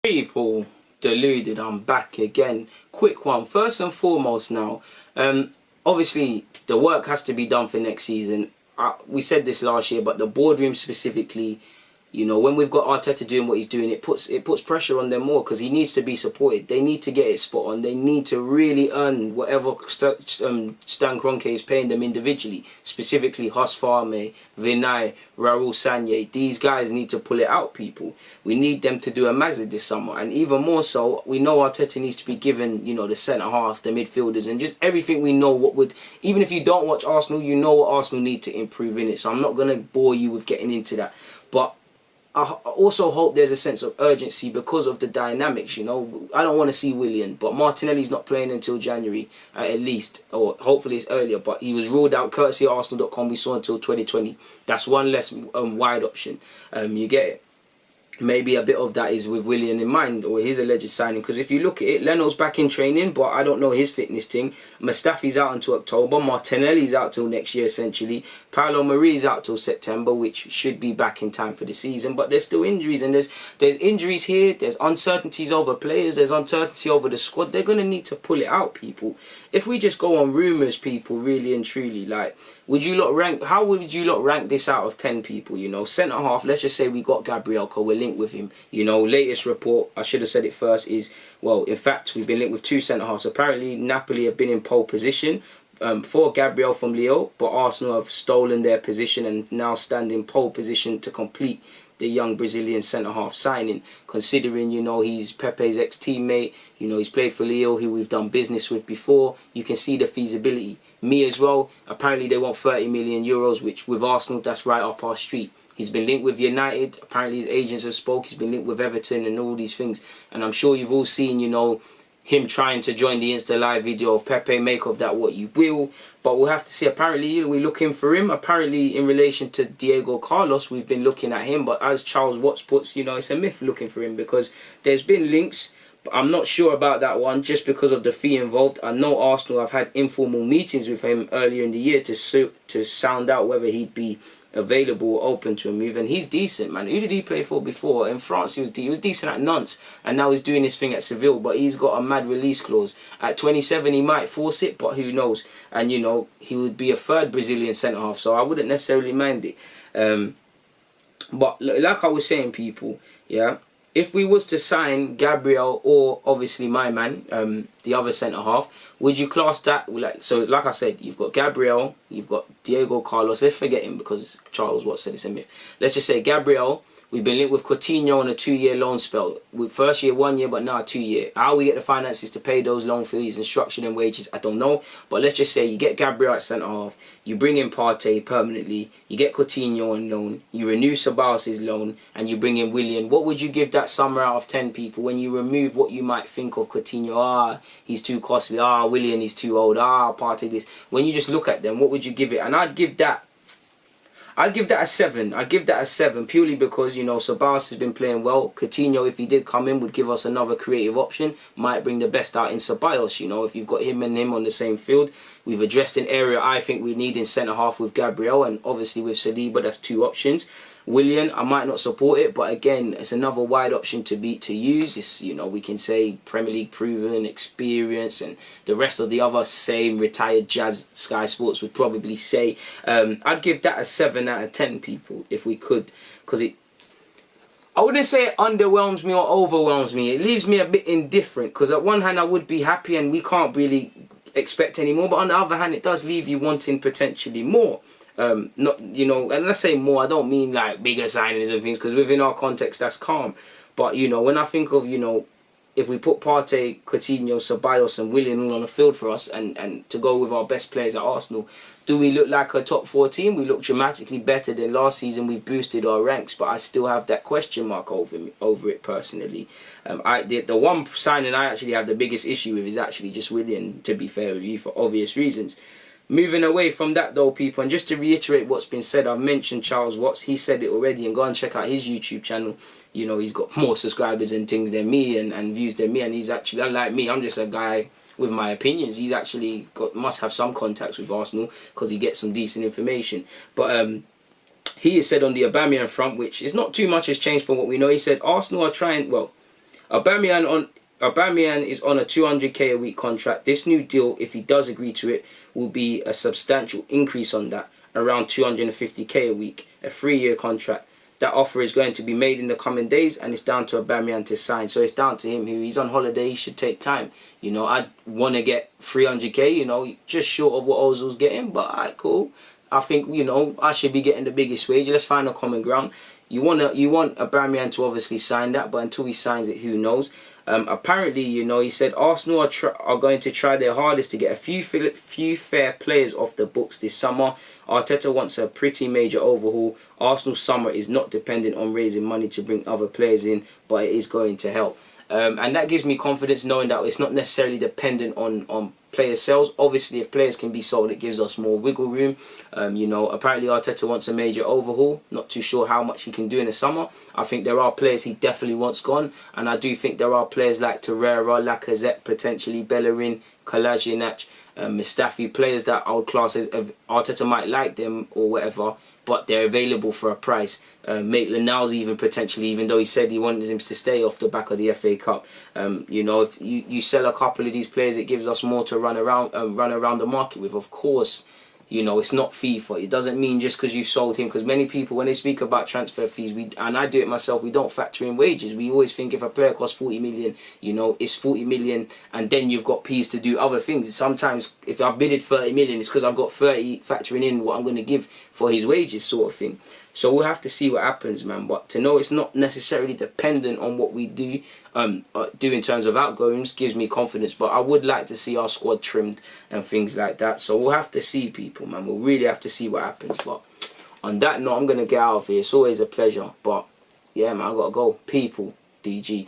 People, Deluded, I'm back again. Quick one. First and foremost now, obviously the work has to be done for next season. We said this last year, but the boardroom specifically, you know, when we've got Arteta doing what he's doing, it puts pressure on them more because he needs to be supported. They need to get it spot on. They need to really earn whatever Stan Kroenke is paying them individually. Specifically, Huss Farme, Vinay, Raul Sanye. These guys need to pull it out, people. We need them to do a Mazda this summer. And even more so, we know Arteta needs to be given, you know, the centre-half, the midfielders, and just everything we know what would... Even if you don't watch Arsenal, you know what Arsenal need to improve in it. So I'm not going to bore you with getting into that. But I also hope there's a sense of urgency because of the dynamics, you know. I don't want to see Willian, but Martinelli's not playing until January at least, or hopefully it's earlier, but he was ruled out courtesy of Arsenal.com. We saw until 2020. That's one less wide option. You get it. Maybe a bit of that is with Willian in mind, or his alleged signing, because if you look at it, Leno's back in training, but I don't know his fitness thing. Mustafi's out until October, Martinelli's out till next year essentially, Paolo Mari's out till September, which should be back in time for the season, but there's still injuries, and there's injuries here, there's uncertainties over players, there's uncertainty over the squad. They're going to need to pull it out, people. If we just go on rumours, people, really and truly, like, would you lot rank, how would you lot rank this out of 10 people, you know? Centre half, let's just say we got Gabriel, because we're linked with him, you know. Latest report, I should have said it first, is, well, in fact, we've been linked with 2 centre halves. Apparently, Napoli have been in pole position for Gabriel from Lyon, but Arsenal have stolen their position and now stand in pole position to complete the young Brazilian centre-half signing, considering, you know, he's Pepe's ex-teammate, you know, he's played for Leo, who we've done business with before. You can see the feasibility. Me as well, apparently they want 30 million euros, which with Arsenal, that's right up our street. He's been linked with United, apparently his agents have spoke, he's been linked with Everton and all these things. And I'm sure you've all seen, you know, him trying to join the Insta Live video of Pepe, make of that what you will. But we'll have to see. Apparently, we're looking for him. Apparently, in relation to Diego Carlos, we've been looking at him. But as Charles Watts puts, you know, it's a myth looking for him because there's been links. But I'm not sure about that one just because of the fee involved. I know Arsenal have had informal meetings with him earlier in the year to sound out whether he'd be available or open to a move, and he's decent, man. Who did he play for before? In France, he was decent at Nantes, and now he's doing his thing at Seville, but he's got a mad release clause. At 27, he might force it, but who knows? And, you know, he would be a third Brazilian centre-half, so I wouldn't necessarily mind it. But like I was saying, people, yeah, if we was to sign Gabriel or obviously my man, the other centre-half, would you class that? So like I said, you've got Gabriel, you've got Diego Carlos. Let's forget him because Charles Watts said it's a myth. Let's just say Gabriel. We've been linked with Coutinho on a 2-year loan spell. With first year 1 year, but now 2 year. How we get the finances to pay those loan fees, instruction and wages, I don't know. But let's just say you get Gabriel at centre half, you bring in Partey permanently, you get Coutinho on loan, you renew Ceballos' loan, and you bring in Willian. What would you give that summer out of 10, people, when you remove what you might think of Coutinho? Ah, he's too costly. Ah, Willian, he's too old. Ah, Partey this. When you just look at them, what would you give it? And I'd give that a 7. I'd give that a 7 purely because, you know, Ceballos has been playing well. Coutinho, if he did come in, would give us another creative option. Might bring the best out in Ceballos, you know, if you've got him and him on the same field. We've addressed an area I think we need in centre-half with Gabriel and obviously with Saliba. That's 2 options. Willian, I might not support it, but again, it's another wide option to use. It's, you know, we can say Premier League proven, experience, and the rest of the other same retired Jazz Sky Sports would probably say. I'd give that a 7 out of 10, people, if we could, because I wouldn't say it underwhelms me or overwhelms me. It leaves me a bit indifferent, because at one hand I would be happy and we can't really expect any more, but on the other hand it does leave you wanting potentially more. Not, you know, and let's say more, I don't mean like bigger signings and things, because within our context that's calm. But, you know, when I think of, you know, if we put Partey, Coutinho, Ceballos and Willian all on the field for us and to go with our best players at Arsenal, do we look like a top 4 team? We look dramatically better than last season. We've boosted our ranks, but I still have that question mark over it personally. The one signing I actually have the biggest issue with is actually just Willian, to be fair with you, for obvious reasons. Moving away from that though, people, and just to reiterate what's been said, I've mentioned Charles Watts. He said it already, and go and check out his YouTube channel. You know, he's got more subscribers and things than me and views than me, and he's actually, unlike me, I'm just a guy with my opinions. He's actually must have some contacts with Arsenal because he gets some decent information. But he has said on the Aubameyang front, which is not too much has changed from what we know. He said Arsenal are trying, well, Aubameyang is on a 200k a week contract. This new deal, if he does agree to it, will be a substantial increase on that, around 250k a week, a 3-year contract. That offer is going to be made in the coming days, and it's down to Aubameyang to sign. So it's down to him. He's on holiday, he should take time. You know, I'd want to get 300k, you know, just short of what Ozil's getting, but alright, cool. I think, you know, I should be getting the biggest wage. Let's find a common ground. You want Aubameyang to obviously sign that, but until he signs it, who knows? Apparently, you know, he said Arsenal are going to try their hardest to get a few fair players off the books this summer. Arteta wants a pretty major overhaul. Arsenal's summer is not dependent on raising money to bring other players in, but it is going to help. And that gives me confidence knowing that it's not necessarily dependent on player sales. Obviously, if players can be sold, it gives us more wiggle room. You know, apparently Arteta wants a major overhaul. Not too sure how much he can do in the summer. I think there are players he definitely wants gone, and I do think there are players like Torreira, Lacazette, potentially Bellerin, Kolasinac, Mustafi, players that I would class as Arteta might like them or whatever, but they're available for a price. Maitland-Niles even potentially, even though he said he wanted him to stay off the back of the FA Cup. You know, if you sell a couple of these players, it gives us more to run around the market with. Of course, you know, it's not FIFA. It doesn't mean just because you sold him, because many people, when they speak about transfer fees, and I do it myself, we don't factor in wages. We always think if a player costs 40 million, you know, it's 40 million, and then you've got P's to do other things. Sometimes if I bidded 30 million, it's because I've got 30 factoring in what I'm going to give for his wages, sort of thing. So we'll have to see what happens, man. But to know it's not necessarily dependent on what we do in terms of outgoings gives me confidence. But I would like to see our squad trimmed and things like that. So we'll have to see, people, man. We'll really have to see what happens. But on that note, I'm going to get out of here. It's always a pleasure. But yeah, man, I got to go. People, DG.